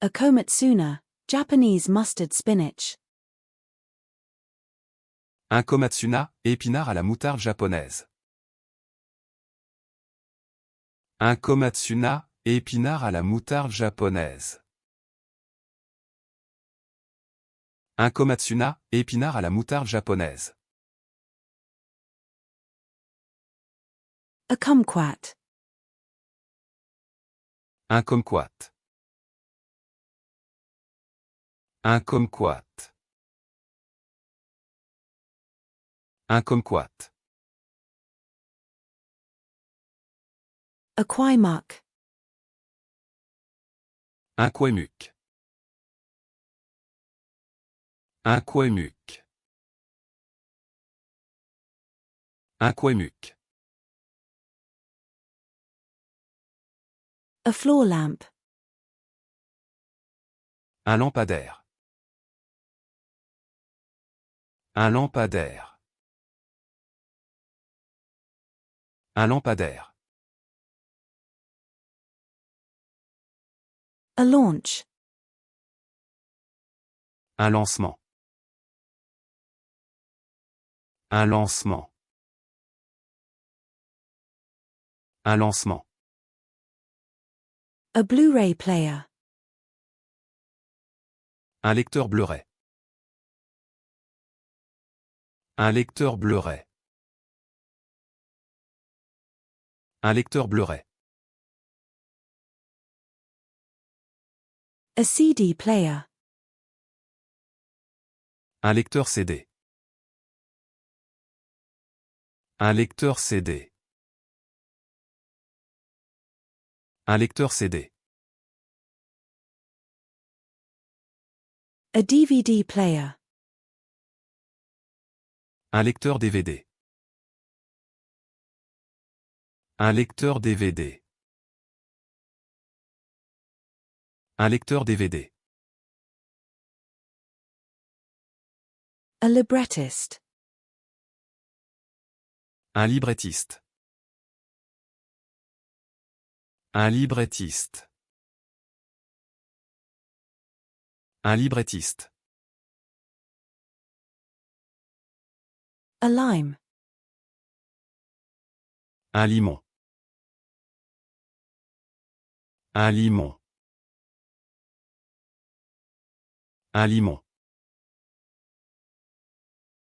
A komatsuna, Japanese mustard spinach. Un komatsuna, épinard à la moutarde japonaise. Un komatsuna, épinard à la moutarde japonaise. Un komatsuna, épinard à la moutarde japonaise. A kumquat. Un kumquat. Un kumquat. Un kumquat. A quaimuk. Un quaimuk. Un quaimuk. Un quaimuk. A floor lamp. Un lampadaire. Un lampadaire. Un lampadaire. A launch. Un lancement. Un lancement. Un lancement. A Blu-ray player. Un lecteur Blu-ray. Un lecteur Blu-ray. Un lecteur Blu-ray. A CD player. Un lecteur CD. Un lecteur CD. Un lecteur CD. A DVD player. Un lecteur DVD. Un lecteur DVD. Un lecteur DVD. A librettist. Un librettiste. Un librettiste. Un librettiste. A lime. Un limon. Un limon. Un limon.